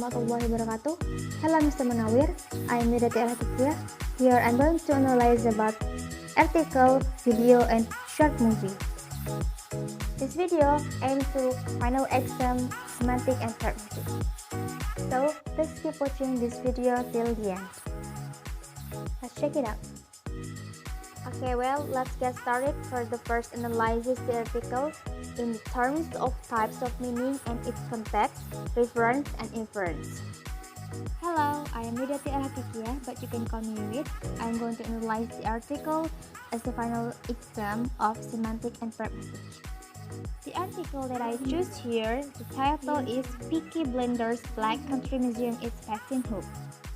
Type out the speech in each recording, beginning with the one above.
warahmatullahi wabarakatuh. Hello Mr. Munawir, I am Widdati Al-Haqiqiyah. Here I'm going to analyze about article, video, and short movie. This video aims to final exam, semantic and pragmatic. So please keep watching this video till the end. Let's check it out. Okay, well, let's get started. For the first analysis the article in terms of types of meaning and its context, reference, and inference. Hello, I am Widdati Al-Haqiqiyah, but you can call me Wid. I am going to analyze the article as the final exam of semantic and pragmatic. The article that I choose here, the title is Peaky Blinders Black Country Museum is Passing Hope.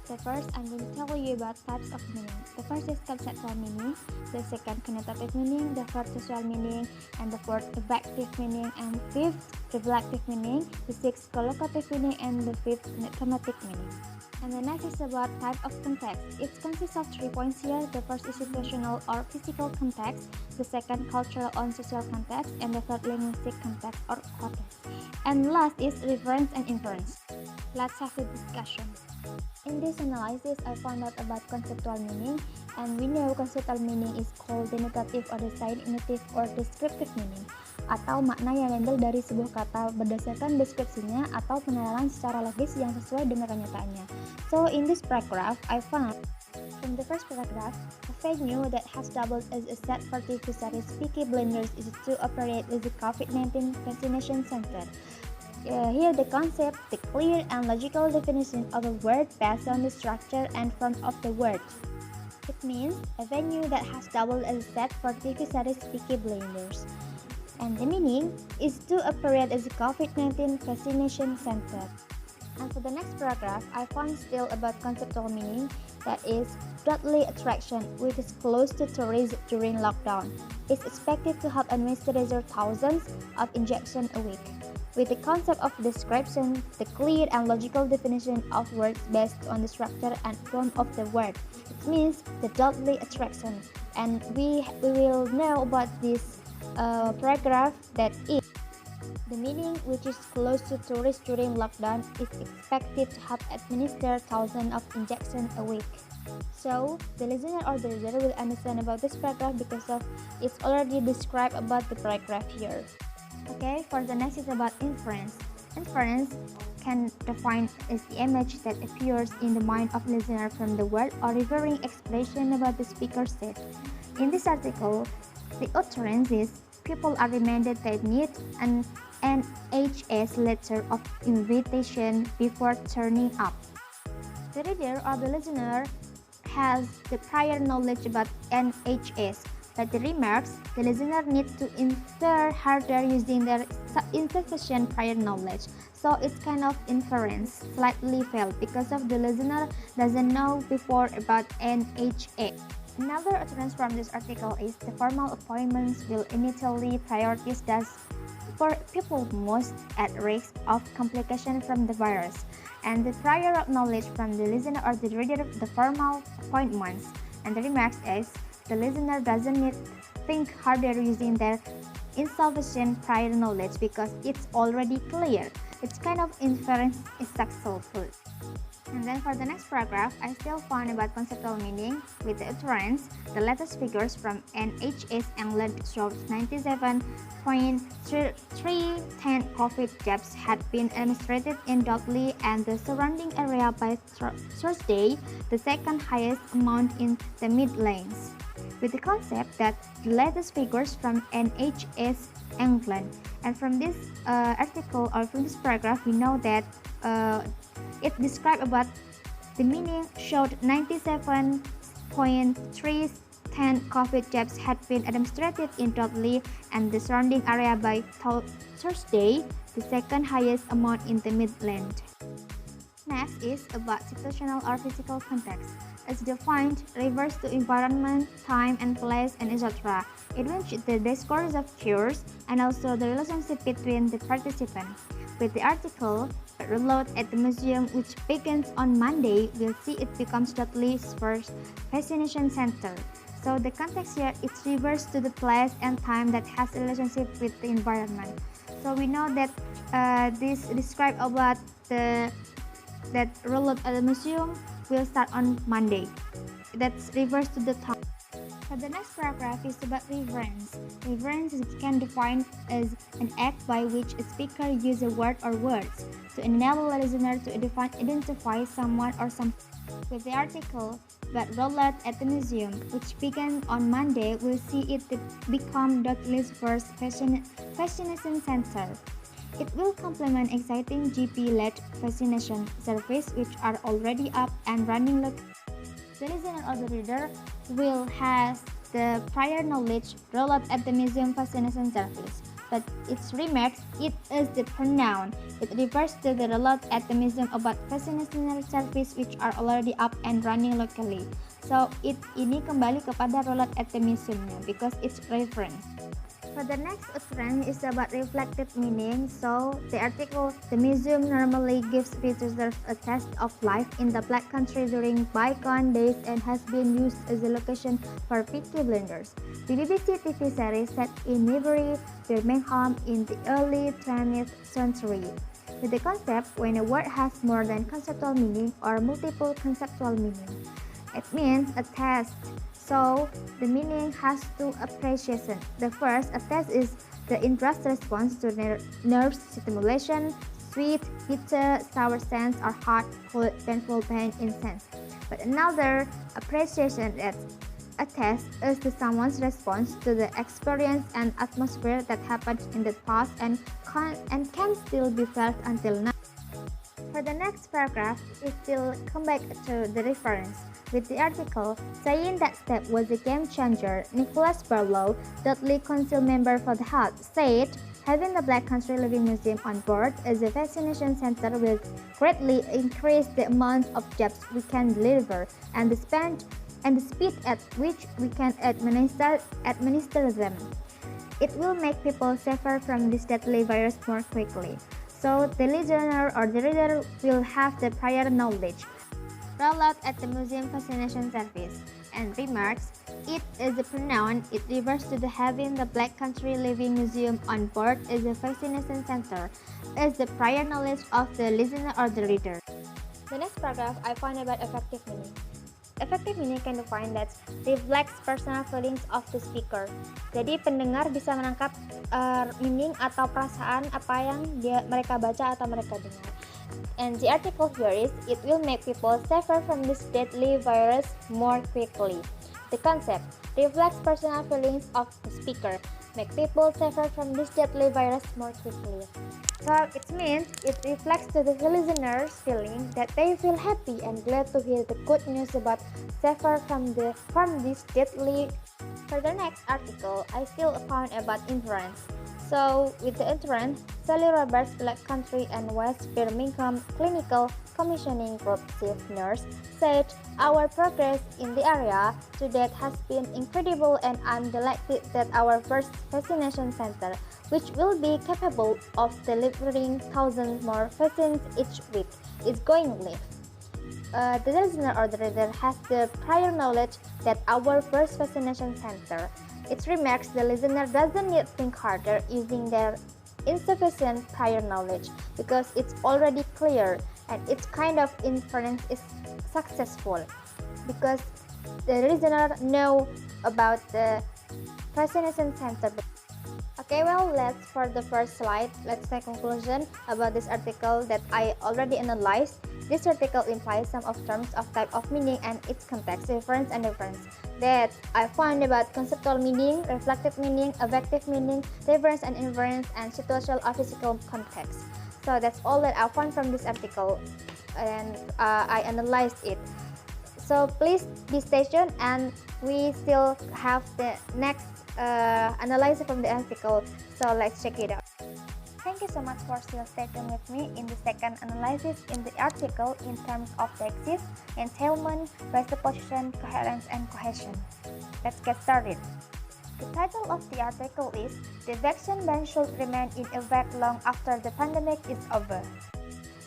So first, I'm going to tell you about types of meaning. The first is conceptual meaning, the second connotative meaning, the third social meaning, and the fourth effective meaning, and fifth reflective meaning, the sixth collocative meaning, and the fifth thematic meaning. And the next is about type of context. It consists of 3 points here. The first is situational or physical context, the second cultural or social context, and the third linguistic context or context. And last is reference and inference. Let's have a discussion. In this analysis, I found out about conceptual meaning, and we know conceptual meaning is called denotative or designative or descriptive meaning, atau makna yang diambil dari sebuah kata berdasarkan deskripsinya atau peneraran secara logis yang sesuai dengan kenyataannya. So in this paragraph, I found from the first paragraph, a venue that has doubled as a set party to satisfy Peaky Blinders is to operate as a COVID-19 vaccination center. Here the concept, the clear and logical definition of a word based on the structure and form of the word. It means a venue that has doubled as a set for TV series Peaky Blinders. And the meaning is to operate as a COVID-19 vaccination center. And for the next paragraph, I found still about conceptual meaning, that is deadly attraction, which is close to tourism during lockdown. It's expected to help administer thousands of injections a week. With the concept of description, the clear and logical definition of words based on the structure and form of the word. It means the deadly attraction. And we will know about this paragraph that is the meaning, which is close to tourists during lockdown, is expected to help administer thousands of injections a week. So the listener or the reader will understand about this paragraph because of it's already described about the paragraph here. Okay, for the next is about inference. Inference can define as the image that appears in the mind of listener from the word or referring expression about the speaker said. In this article, the utterance is people are reminded they need an NHS letter of invitation before turning up. The reader or the listener has the prior knowledge about NHS. But the remarks, the listener needs to infer harder using their insufficient prior knowledge. So it's kind of inference, slightly failed because of the listener doesn't know before about NHA. Another utterance from this article is the formal appointments will immediately prioritize thus for people most at risk of complication from the virus. And the prior knowledge from the listener or the reader of the formal appointments. And the remarks is the listener doesn't need to think harder using their insufficient prior knowledge because it's already clear. It's kind of inference is successful. And then for the next paragraph, I still found about conceptual meaning with the utterance. The latest figures from NHS England showed 97.310 COVID jabs had been administered in Dudley and the surrounding area by Thursday, the second highest amount in the Midlands. With the concept that the latest figures from NHS England. And from this article or from this paragraph, we know that it described about the meaning showed 97.310 COVID jabs had been administered in Dudley and the surrounding area by Thursday, the second highest amount in the Midlands. Next is about situational or physical context. As defined, refers to environment, time and place, and etc. in which the discourse occurs and also the relationship between the participants. With the article, reload at the museum, which begins on Monday, we'll see it becomes Dudley's first vaccination center. So the context here, it refers to the place and time that has a relationship with the environment. So we know that this describe about the that rollout at the museum will start on Monday. That's reverse to the time. So the next paragraph is about reference. Reference can be defined as an act by which a speaker uses a word or words to enable a listener to identify someone or something. With the article about rollout at the museum, which began on Monday, we'll see it become Dottley's first fascination center. It will complement exciting GP-led fascination service which are already up and running locally. The listener or the reader will have the prior knowledge rollout at the museum fascination service, but its remarks, it is the pronoun. It refers to the rollout at the museum about fascination service which are already up and running locally. So ini kembali kepada rollout at the museumnya because it's reference. For the next trend is about reflected meaning. So the article, the museum normally gives visitors a taste of life in the Black Country during bygone days and has been used as a location for Peaky Blinders, the BBC TV series set in Newbury, Birmingham in the early 20th century. With the concept, when a word has more than conceptual meaning or multiple conceptual meaning, it means a taste. So, the meaning has two appreciations. The first, a taste, is the interest response to nerve stimulation, sweet, bitter, sour sense, or hot, cold, painful pain in sense. But another appreciation that a taste is to someone's response to the experience and atmosphere that happened in the past and can still be felt until now. For the next paragraph, it will come back to the reference. With the article, saying that step was a game changer, Nicholas Barlow, Dudley Council member for the Health, said, having the Black Country Living Museum on board as a vaccination center will greatly increase the amount of jabs we can deliver and the speed at which we can administer them. It will make people safer from this deadly virus more quickly. So the listener or the reader will have the prior knowledge. Rollout at the museum fascination service and remarks, it is a pronoun. It refers to the having the Black Country Living Museum on board as a fascination center as the prior knowledge of the listener or the reader. The next paragraph I find about effective meaning. Effective meaning can define that reflects personal feelings of the speaker. Jadi pendengar bisa menangkap meaning atau perasaan apa yang mereka baca atau mereka dengar. And the article here is, it will make people safer from this deadly virus more quickly. The concept reflects personal feelings of the speaker, make people safer from this deadly virus more quickly. So it means it reflects to the listener's feeling that they feel happy and glad to hear the good news about safer from this deadly. For the next article, I still found about inference. So, with the Inference, Sally Roberts, Black Country and West Birmingham Clinical Commissioning Group Chief Nurse, said, our progress in the area to date has been incredible and I'm delighted that our first vaccination center, which will be capable of delivering thousands more vaccines each week, is going live. The listener or the reader has the prior knowledge that our first vaccination center. It remarks the listener doesn't need to think harder using their insufficient prior knowledge because it's already clear and its kind of inference is successful because the listener know about the vaccination center. Okay, well, for the first slide, let's take conclusion about this article that I already analyzed. This article implies some of terms of type of meaning and its context, reference and difference that I found about conceptual meaning, reflective meaning, affective meaning, reference and inference, and situational or physical context. So that's all that I found from this article and I analyzed it. So please be stay tuned and we still have the next analysis from the article. So let's check it out. Thank you so much for still staying with me in the second analysis in the article in terms of dexis, entailment, presupposition, coherence, and cohesion. Let's get started. The title of the article is The Vaccine Ban Should Remain in Effect Long After the Pandemic is Over.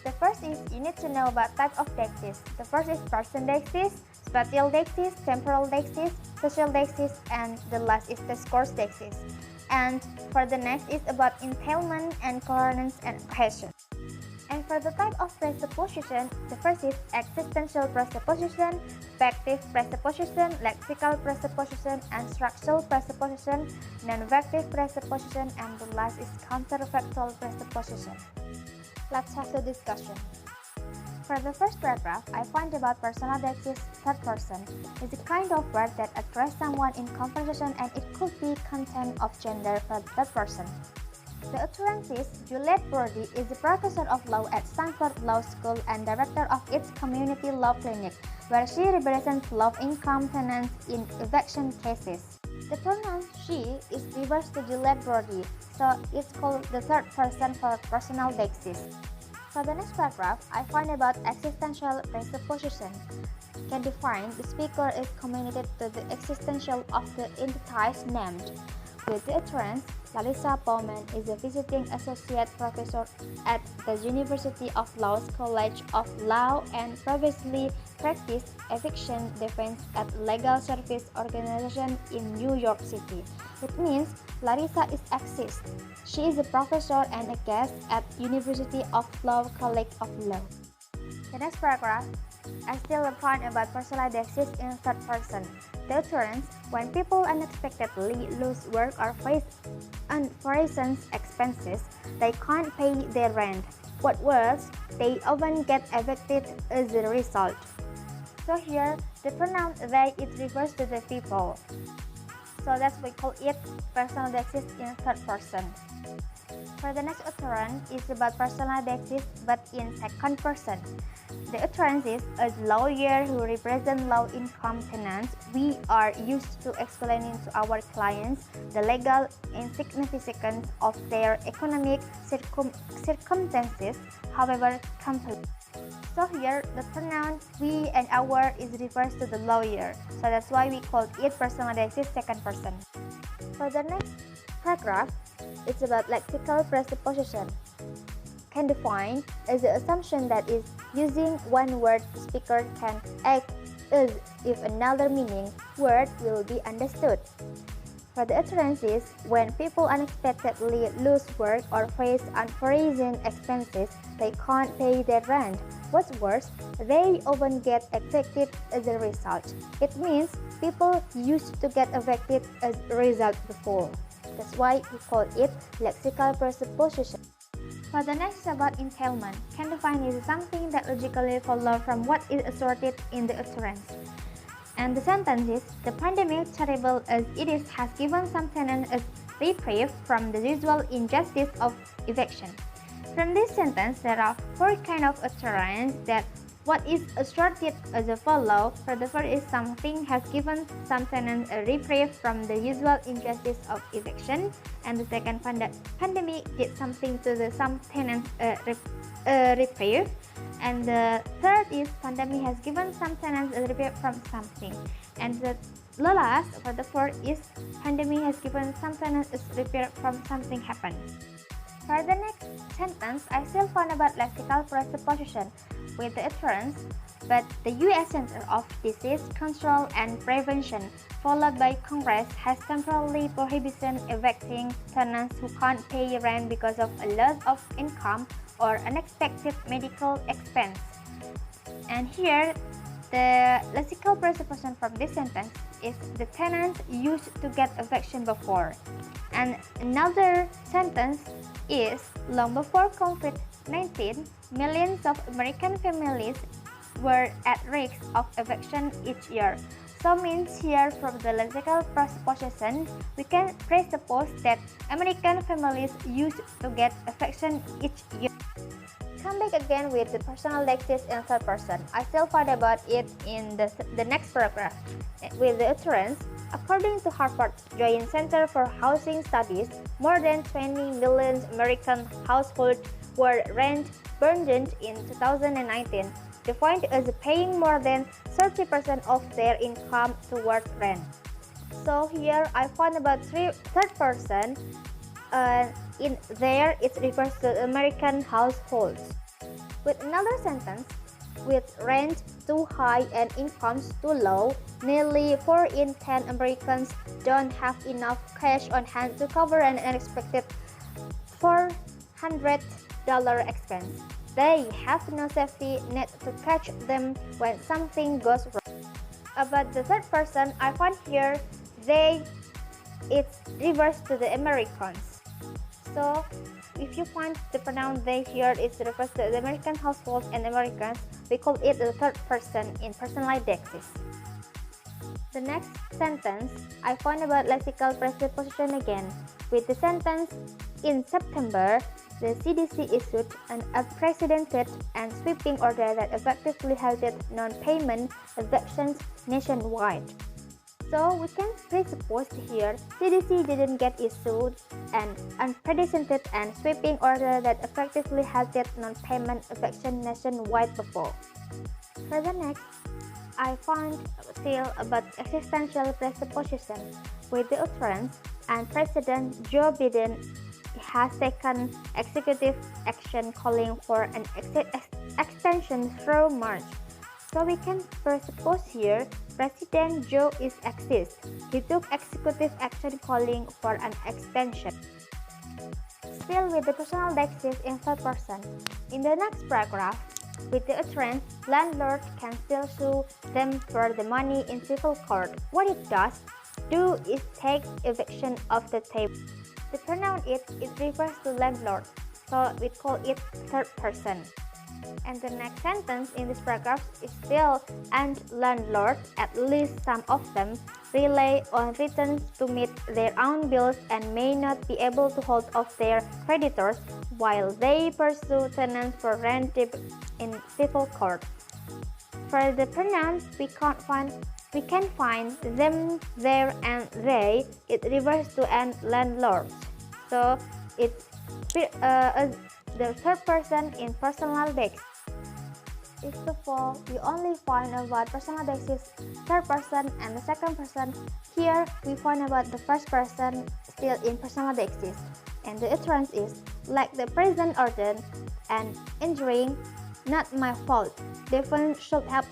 The first is you need to know about type of dexis. The first is person dexis, spatial dexis, temporal dexis, social dexis, and the last is discourse dexis. And for the next is about entailment and coherence and cohesion. And for the type of presupposition, the first is existential presupposition, vective presupposition, lexical presupposition, and structural presupposition, non-vective presupposition, and the last is counterfactual presupposition. Let's have the discussion. For the first paragraph, I find about personal-dexis third person is a kind of word that addresses someone in conversation and it could be content of gender for third person. The utterance is Juliette Brody is a professor of law at Stanford Law School and director of its community law clinic, where she represents law income tenants in eviction cases. The pronoun she is reversed to Juliette Brody, so it's called the third person for personal dexis. For the next paragraph, I find about existential presupposition. Can define the speaker is communicated to the existential of the entities named. With the utterance, Larissa Bowman is a visiting associate professor at the University of Law's College of Law and previously practiced eviction defense at Legal Service Organization in New York City. It means Larissa is exist. She is a professor and a guest at University of Law College of Law. The next paragraph, I still find about personal dexis in third person. The utterance, when people unexpectedly lose work or face unforeseen expenses, they can't pay their rent. What worse, they often get evicted as a result. So here, the pronoun they it refers to the people. So that's why we call it personal dexis in third person. For the next utterance is about personal dexis but in second person. The utterance is, as lawyer who represent law income tenants, we are used to explaining to our clients the legal insignificance of their economic circumstances, however complex. So here, the pronoun we and our is refers to the lawyer, so that's why we call it personal dexis second person. For the next paragraph, it's about lexical presupposition. Can define as the assumption that is using one word speaker can act as if another meaning word will be understood. For the utterance is when people unexpectedly lose work or face unforeseen expenses, they can't pay their rent. What's worse, they often get evicted as a result. It means people used to get evicted as a result before. That's why we call it lexical presupposition. For the next about entailment, can define is something that logically follows from what is asserted in the utterance. And the sentence is, the pandemic, terrible as it is, has given some tenants a reprieve from the usual injustice of eviction. From this sentence, there are four kinds of utterance that what is asserted as a follow. For the first is something has given some tenants a reprieve from the usual injustice of eviction, and the second pandemic did something to the some tenants a reprieve, and the third is pandemic has given some tenants a reprieve from something, and the last for the fourth is pandemic has given some tenants a reprieve from something happened. For the next sentence, I still found about lexical presupposition with the utterance, but the U.S. Center of Disease Control and Prevention, followed by Congress, has temporarily prohibited evicting tenants who can't pay rent because of a loss of income or unexpected medical expense. And here, the lexical presupposition from this sentence is the tenants used to get eviction before. And another sentence is, long before COVID-19, millions of American families were at risk of eviction each year. So means here from the lexical presupposition, we can presuppose that American families used to get eviction each year. Come back again with the personal dexis in third person. I still find about it in the next paragraph with the utterance. According to Harvard Joint Center for Housing Studies, more than 20 million American households were rent burdened in 2019, defined as paying more than 30% of their income towards rent. So here I found about third person. In there it refers to American households. With another sentence, with rent too high and incomes too low, nearly 4 in 10 Americans don't have enough cash on hand to cover an unexpected $400 expense. They have no safety net to catch them when something goes wrong. About the third person, I find here they, it's reversed to the Americans. So if you find the pronoun they here, it refers to the American household and Americans, we call it the third person in personalized dexis. The next sentence, I find about lexical presupposition again, with the sentence, in September, the CDC issued an unprecedented and sweeping order that effectively halted non-payment evictions nationwide. So we can presuppose here CDC didn't get issued an unprecedented and sweeping order that effectively halted non-payment eviction nationwide before. For the next, I find still about existential presupposition with the utterance, and President Joe Biden has taken executive action calling for an extension through March. So we can presuppose here President Joe is exists. He took executive action calling for an extension. Still with the personal dexis in third person. In the next paragraph, with the utterance, landlord can still sue them for the money in civil court. What it does do is take eviction off the table. The pronoun it refers to landlord, so we call it third person. And the next sentence in this paragraph is still, and landlords, at least some of them, rely on returns to meet their own bills and may not be able to hold off their creditors while they pursue tenants for rent in civil court. For the pronouns, we can find them, their, and they. It refers to an landlords. So it's the third person in personal dexis. First of all, we only find about personal dexis third person and the second person. Here we find about the first person still in personal dexis, and the utterance is like the present order and injuring, not my fault. Defense should have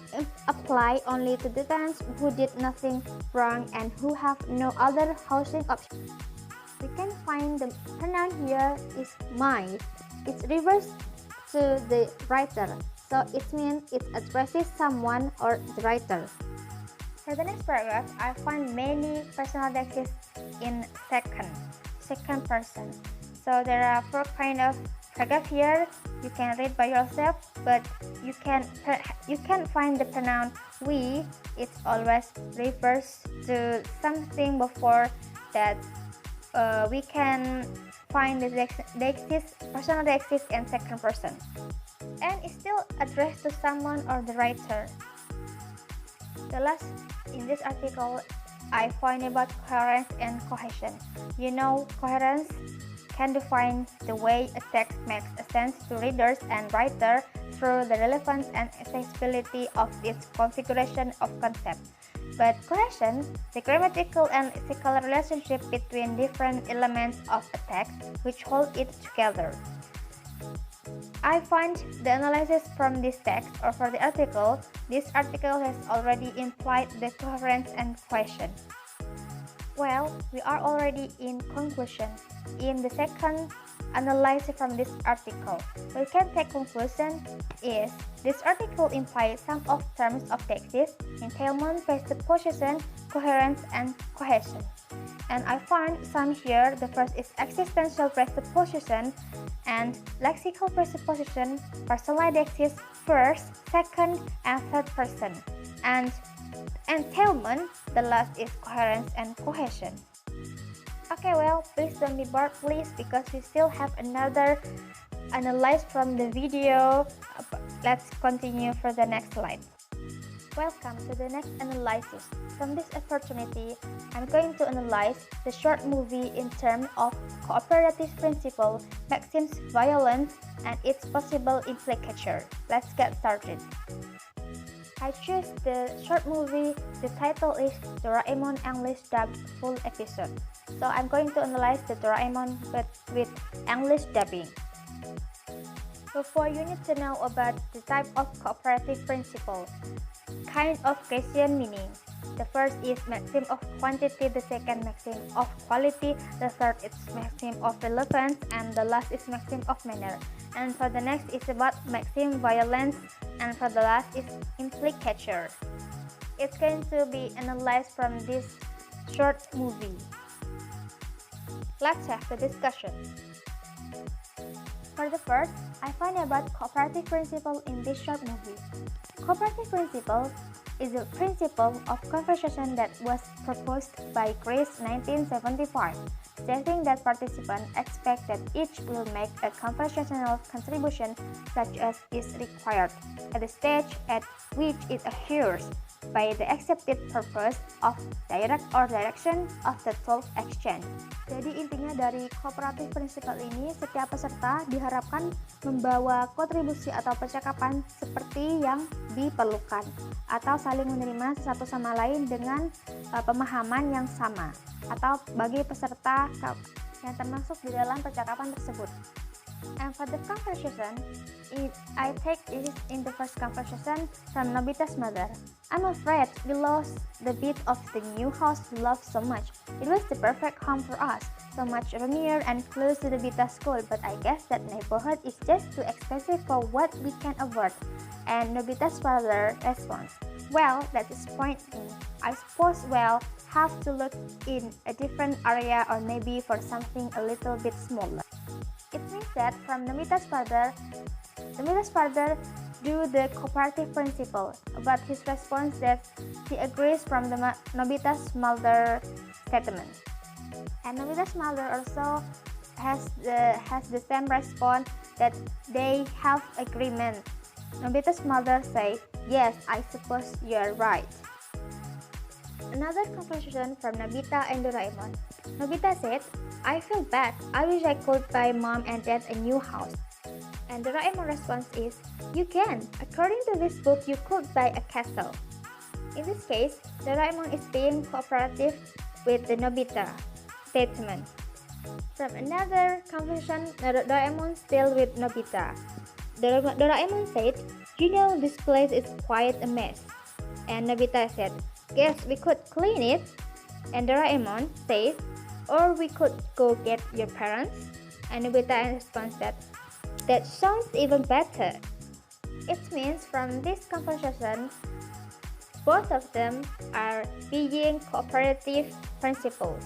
applied only to the tenants who did nothing wrong and who have no other housing option. We can find the pronoun here is my. It's reversed to the writer, so it means it addresses someone or the writer. For the next paragraph, I find many personal dexis in second person. So there are four kind of paragraph here. You can read by yourself, but you can find the pronoun we. It always refers to something before that. We can find the personal dexis in second person, and it's still addressed to someone or the writer. The last in this article, I find about coherence and cohesion. You know, coherence can define the way a text makes sense to readers and writers through the relevance and accessibility of its configuration of concepts. But cohesion, the grammatical and lexical relationship between different elements of a text which hold it together. I find the analysis from this text or for the article, this article has already implied the coherence and cohesion. Well, we are already in conclusion. In the second analysis from this article, we can take conclusion is this article implies some of terms of dexis, entailment, presupposition, coherence, and cohesion. And I find some here. The first is existential presupposition and lexical presupposition, personal dexis, first, second, and third person. And entailment, the last is coherence and cohesion. Okay, well, please don't be bored, please, because we still have another analyze from the video. Let's continue for the next slide. Welcome to the next analysis. From this opportunity, I'm going to analyze the short movie in terms of Cooperative Principle, Maxim's Violence, and its possible implicature. Let's get started. I choose the short movie. The title is Doraemon English dubbed full episode. So I'm going to analyze the Doraemon but with English dubbing. Before, you need to know about the type of cooperative principle, kind of Gaussian meaning. The first is Maxim of Quantity, the second Maxim of Quality, the third is Maxim of Relevance, and the last is Maxim of Manner. And for the next is about Maxim Violence, and for the last is Implicature. It's going to be analyzed from this short movie. Let's have the discussion. For the first, I find about Cooperative Principle in this short movie. Cooperative Principle is a principle of conversation that was proposed by Greece 1975, stating that participants expect that each will make a conversational contribution such as is required at the stage at which it occurs by the accepted purpose of direct or direction of the told exchange. Jadi intinya dari Cooperative Principle ini, setiap peserta diharapkan membawa kontribusi atau percakapan seperti yang diperlukan atau saling menerima satu sama lain dengan pemahaman yang sama atau bagi peserta yang termasuk di dalam percakapan tersebut. And for the conversation, I take it in the first conversation from Nobita's mother. I'm afraid we lost the bit of the new house we loved so much. It was the perfect home for us, so much roomier and close to the Vita school, but I guess that neighborhood is just too expensive for what we can afford. And Nobita's father responds, well, that's disappointing. I suppose we'll have to look in a different area or maybe for something a little bit smaller. It means that from Nobita's father do the cooperative principle, but his response that he agrees from the Nobita's mother statement. And Nobita's mother also has the same response that they have agreement. Nobita's mother say, yes, I suppose you're right. Another conversation from Nobita and Doraemon. Nobita said, I feel bad. I wish I could buy mom and dad a new house. And Doraemon's response is, you can. According to this book, you could buy a castle. In this case, Doraemon is being cooperative with the Nobita statement. From another conversation, Doraemon still with Nobita. Doraemon said, you know this place is quite a mess. And Nobita said, guess we could clean it. And Doraemon says, or we could go get your parents. And Nobita responds that sounds even better. It means from this conversation, both of them are being cooperative principles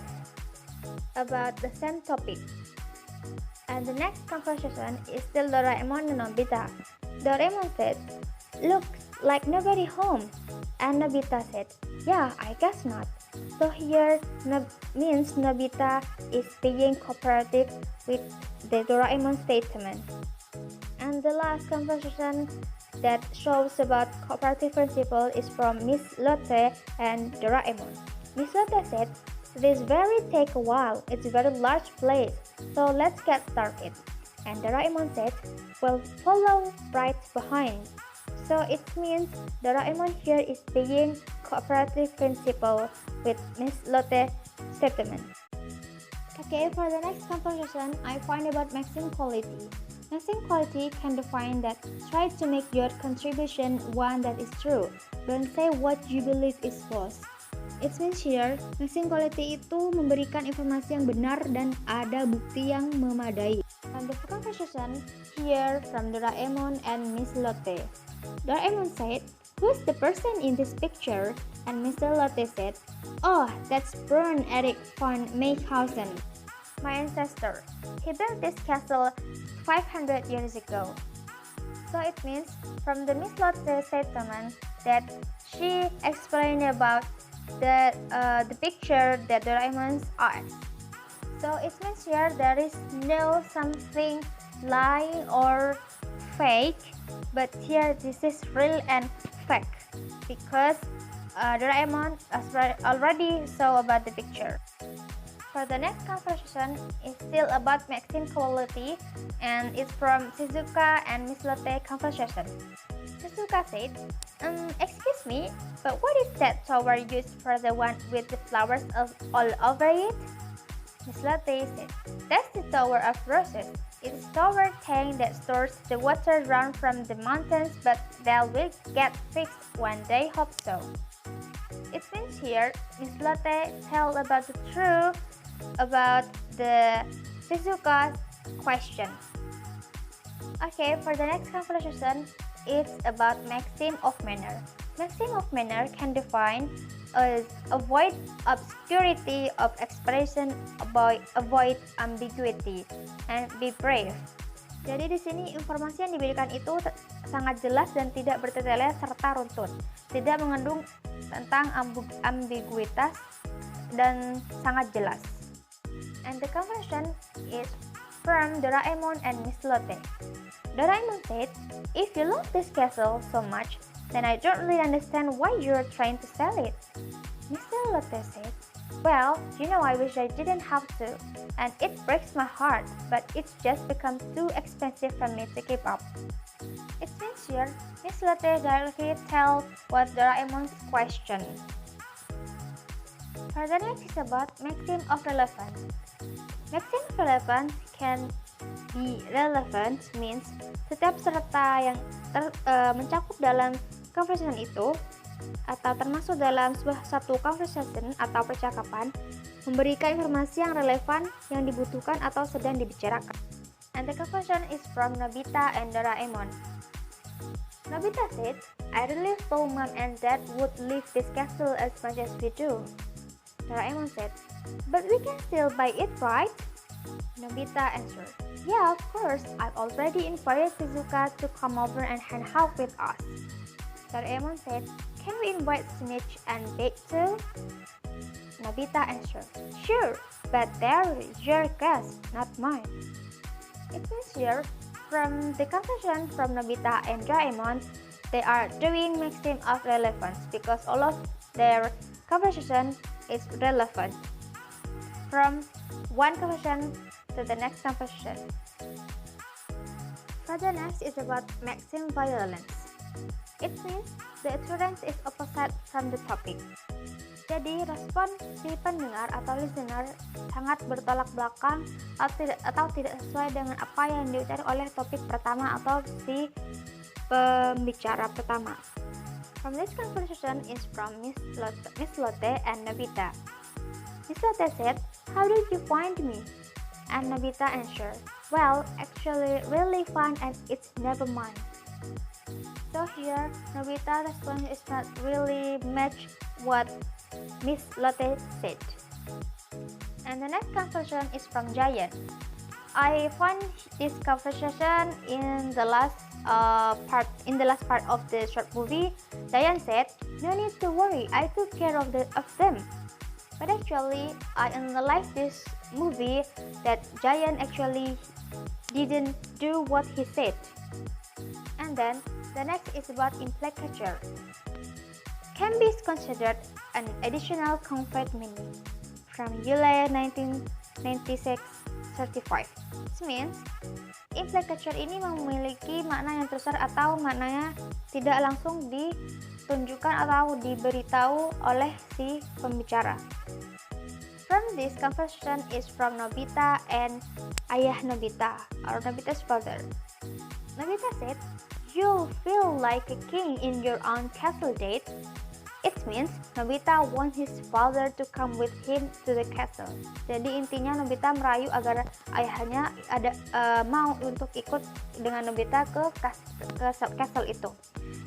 about the same topic. And the next conversation is still Doraemon and Nobita. Doraemon said, looks like nobody home. And Nobita said, yeah, I guess not. So here means Nobita is being cooperative with the Doraemon statement. And the last conversation that shows about cooperative principle is from Miss Lotte and Doraemon. Miss Lotte said, this very take a while, it's a very large place, so let's get started. And Doraemon said, well, follow right behind. So it means Doraemon here is being cooperative principle with Miss Lotte statement. Okay, for the next conversation, I find about Maxim Quality. Maxim Quality can define that try to make your contribution one that is true. Don't say what you believe is false. It means here, Maxim Quality itu memberikan informasi yang benar dan ada bukti yang memadai. And the conversation here from Doraemon and Miss Lotte. Doraemon said, who's the person in this picture? And Mr. Lotte said, oh, that's Björn Erik von Meykhausen, my ancestor. He built this castle 500 years ago. So it means from the Miss Lotte statement that she explained about the picture that Doraemon's art. So it means here there is no something lying or fake, but here this is real and fake because Doraemon already saw about the picture. For the next conversation is still about Maxim Quality and it's from Shizuka and Miss Lotte conversation. Shizuka said, excuse me, but what is that tower used for the one with the flowers all over it? Miss Lotte said, that's the tower of roses. It's a tower tank that stores the water down from the mountains, but that will get fixed one day, hope so. It means here, Miss Lotte tell about the truth about the Shizuka's question. Okay, for the next conversation, it's about Maxim of Manner. Maxim of Manner can define as avoid obscurity of expression, avoid ambiguity, and be brave. Jadi di sini informasi yang diberikan itu sangat jelas dan tidak bertele-tele serta runtut, tidak mengandung tentang ambiguitas dan sangat jelas. And the conversation is from Doraemon and Miss Lotte. Doraemon said, "If you love this castle so much, then I don't really understand why you're trying to sell it." Mr. Lotte said, "Well, I wish I didn't have to, and it breaks my heart, but it's just become too expensive for me to keep up." It means here, Miss Lotte directly tell what Doraemon's question. Further next is about Maxim of Relevance. Maxim of Relevance can be relevant means setiap serta yang mencakup dalam conversation itu atau termasuk dalam satu conversation atau percakapan memberikan informasi yang relevan yang dibutuhkan atau sedang dibicarakan. And the conversation is from Nobita and Doraemon. Nobita said, "I really thought Mom and Dad would leave this castle as much as we do." Doraemon said, "But we can still buy it, right?" Nobita answered, "Yeah, of course. I've already invited Shizuka to come over and hang out with us." Doraemon said, "Can we invite Snitch and Big too?" Nobita answered, "Sure, but they're your guests, not mine." It means here, from the conversation from Nobita and Doraemon, they are doing Maxim of Relevance because all of their conversation is relevant from one conversation to the next conversation. Further next is about Maxim Violence. It means the utterance is opposite from the topic. Jadi respon si pendengar atau listener sangat bertolak belakang atau tidak sesuai dengan apa yang diucapkan oleh topik pertama atau si pembicara pertama. From this conversation is from Miss Lotte and Nobita. Miss Lotte said, "How did you find me?" And Nobita answered, "Well, actually really fun and it's never mind." So here, Nobita's response is not really match what Miss Lotte said. And the next conversation is from Giant. I found this conversation in the last part of the short movie. Giant said, "No need to worry, I took care of them." But actually, I analyzed this movie that Giant actually didn't do what he said. And then the next is about Implicature. Can be considered an additional concrete meaning from July 1996 certified. This means Implicature ini memiliki makna yang tersirat atau maknanya tidak langsung ditunjukkan atau diberitahu oleh si pembicara. From this conversation is from Nobita and Ayah Nobita, or Nobita's father. Nobita said, "You'll feel like a king in your own castle date." It means Nobita wants his father to come with him to the castle. Jadi intinya Nobita merayu agar ayahnya mau untuk ikut dengan Nobita ke castle itu.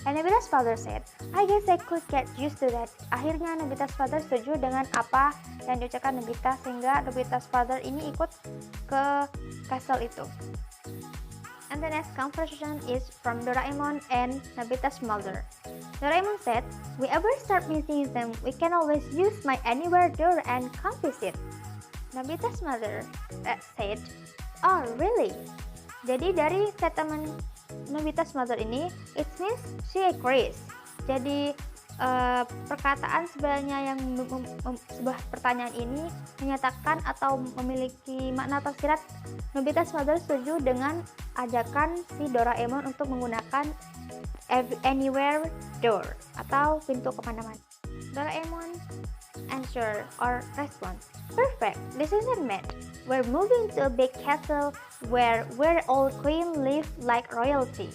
And Nobita's father said, "I guess I could get used to that." Akhirnya Nobita's father setuju dengan apa yang diucapkan Nobita sehingga Nobita's father ini ikut ke castle itu. And the next conversation is from Doraemon and Nobita's mother. Doraemon said, "We ever start missing them, we can always use my anywhere door and come visit." Nobita's mother said, "Oh, really?" Jadi dari statement Nobita's mother ini, it means she agrees. Jadi perkataan sebenarnya yang sebuah pertanyaan ini menyatakan atau memiliki makna tersirat. Nobita's mother setuju dengan ajakan si Doraemon untuk menggunakan anywhere door atau pintu kemana-mana. Doraemon answer or response, "Perfect, decision made. We're moving to a big castle where all queen live like royalty."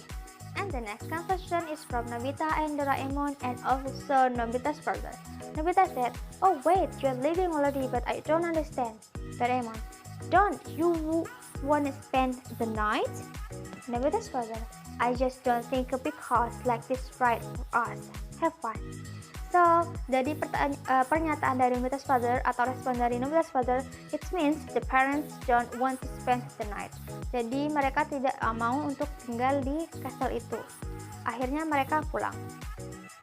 And the next confession is from Nobita and Doraemon and also Nobita's brother. Nobita said, "Oh wait, you're leaving already, but I don't understand." Doraemon, "Don't you want to spend the night?" Nobita's brother, "I just don't think a big house like this right for us. Have fun." So, jadi pernyataan dari Nobita's father atau respon dari Nobita's father, it means the parents don't want to spend the night. Jadi mereka tidak mau untuk tinggal di castle itu. Akhirnya mereka pulang.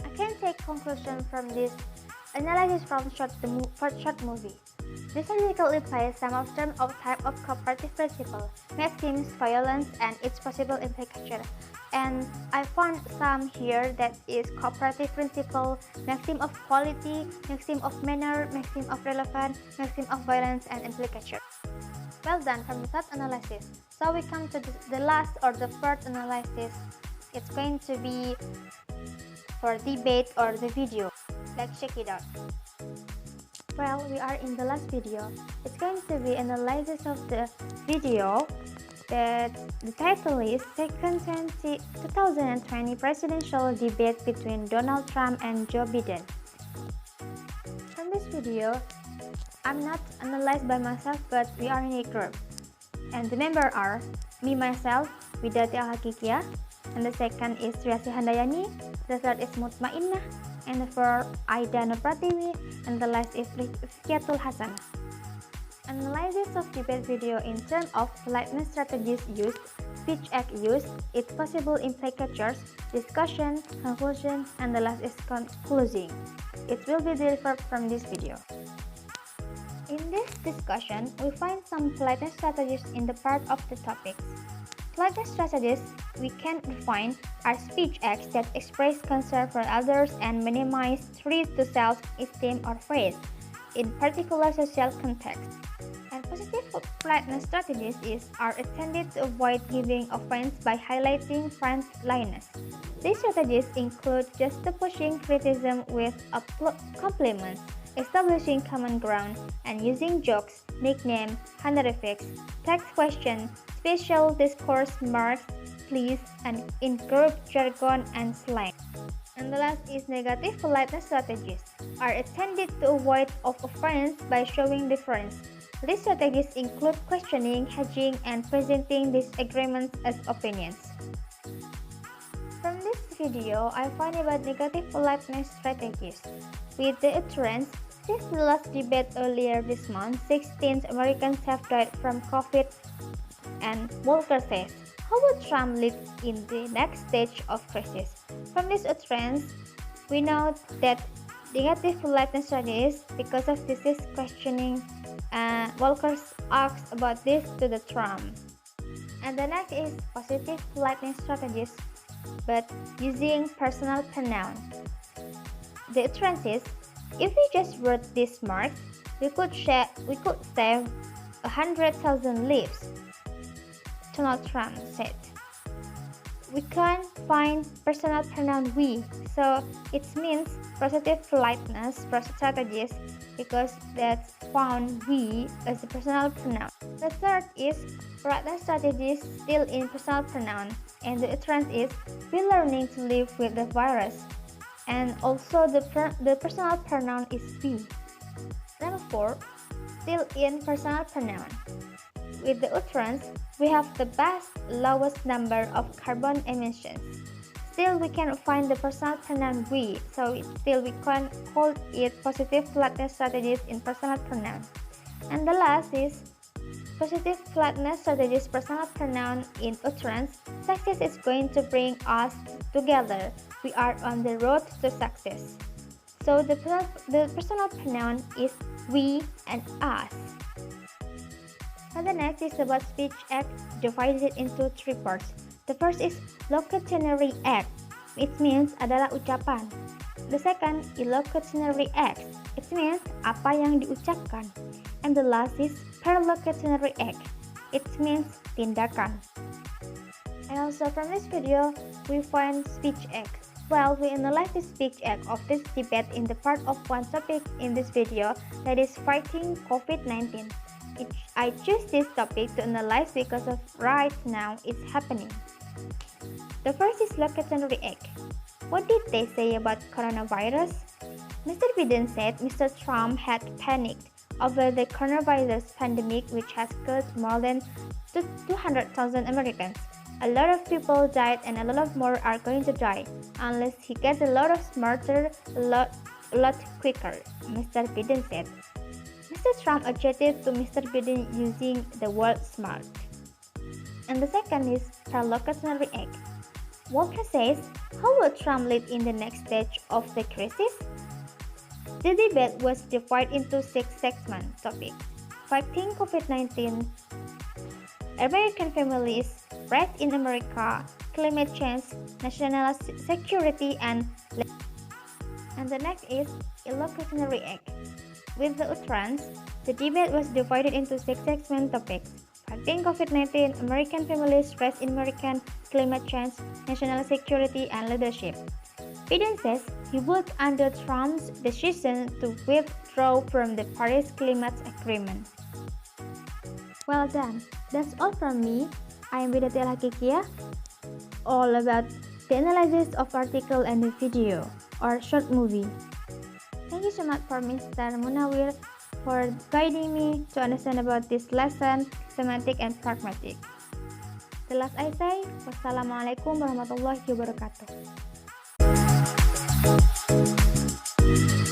I can take conclusion from this analysis from short movie. This article implies some of them of type of cooperative principle, Maxim's violence and its possible implicature. And I found some here that is Cooperative Principle, Maxim of Quality, Maxim of Manner, Maxim of Relevance, Maxim of Violence, and Implicature. Well done from the third analysis. So we come to the last or the fourth analysis. It's going to be for debate or the video. Let's check it out. Well, we are in the last video. It's going to be analysis of the video that the title is Second 2020 Presidential Debate between Donald Trump and Joe Biden. From this video, I'm not analyzed by myself, but we are in a group. And the members are me, myself, Widdati Al-Haqiqiyah, and the second is Riasi Handayani, the third is Mutmainnah, and the fourth Aida Nupratiwi, and the last is Rifkiatul Hasanah. Analysis of debate video in terms of politeness strategies used, speech act used, its possible implicatures, discussion, conclusion, and the last is concluding. It will be delivered from this video. In this discussion, we find some politeness strategies in the part of the topics. Politeness strategies we can define are speech acts that express concern for others and minimize threats to self-esteem or praise in particular social context. And positive politeness strategies are intended to avoid giving offense by highlighting friendliness. These strategies include juxtaposing criticism with compliments, establishing common ground, and using jokes, nicknames, honorifics, text questions, special discourse marks, please, and in group jargon and slang. And the last is negative politeness strategies are intended to avoid offense by showing difference. These strategies include questioning, hedging, and presenting disagreements as opinions. From this video, I find about negative politeness strategies. With the utterance, since the last debate earlier this month, 16 Americans have died from COVID, and Volcker says, how would Trump lead in the next stage of crisis? From this utterance, we know that negative politeness strategies, because of this is questioning, Volcker asks about this to the Trump. And the next is positive politeness strategies, but using personal pronoun. The utterance is, if we just wrote these marks, we could save 100,000 lives. Donald Trump said. We can't find personal pronoun we, so it means positive politeness strategies because that's found we as a personal pronoun. The third is politeness strategies still in personal pronoun, and the utterance is we're learning to live with the virus, and also the personal pronoun is we. Number 4, still in personal pronoun. With the utterance, we have the best lowest number of carbon emissions. Still, we cannot find the personal pronoun we, so we can call it positive politeness strategies in personal pronoun. And the last is positive politeness strategies personal pronoun in utterance. Success is going to bring us together. We are on the road to success. So the personal pronoun is we and us. And the next is about speech act divided into 3 parts. The first is locutionary act. It means adalah ucapan. The second is illocutionary act. It means apa yang diucapkan. And the last is perlocutionary act. It means tindakan. And also from this video, we find speech act. Well, we analyze the speech act of this debate in the part of one topic in this video, that is fighting COVID-19. I choose this topic to analyze because of right now it's happening. The first is look and react. What did they say about coronavirus? Mr. Biden said Mr. Trump had panicked over the coronavirus pandemic, which has killed more than 200,000 Americans. A lot of people died and a lot of more are going to die unless he gets a lot of smarter, a lot quicker, Mr. Biden said. Mr. Trump objected to Mr. Biden using the word smart. And the second is look and react. Walker says, how will Trump lead in the next stage of the crisis? The debate was divided into 6 segment topics: fighting COVID-19, American families, race in America, climate change, national security, and the next is illocutionary act. With the utterance, the debate was divided into 6 segment topics: fighting COVID-19, American families, race in America, climate change, national security, and leadership. Biden says he would under Trump's decision to withdraw from the Paris Climate Agreement. Well done. That's all from me. I am Widdati Al-Haqiqiyah, all about the analysis of article and the video or short movie. Thank you so much for Mr. Munawir for guiding me to understand about this lesson, Semantics and Pragmatics. The last I say, wassalamualaikum warahmatullahi wabarakatuh.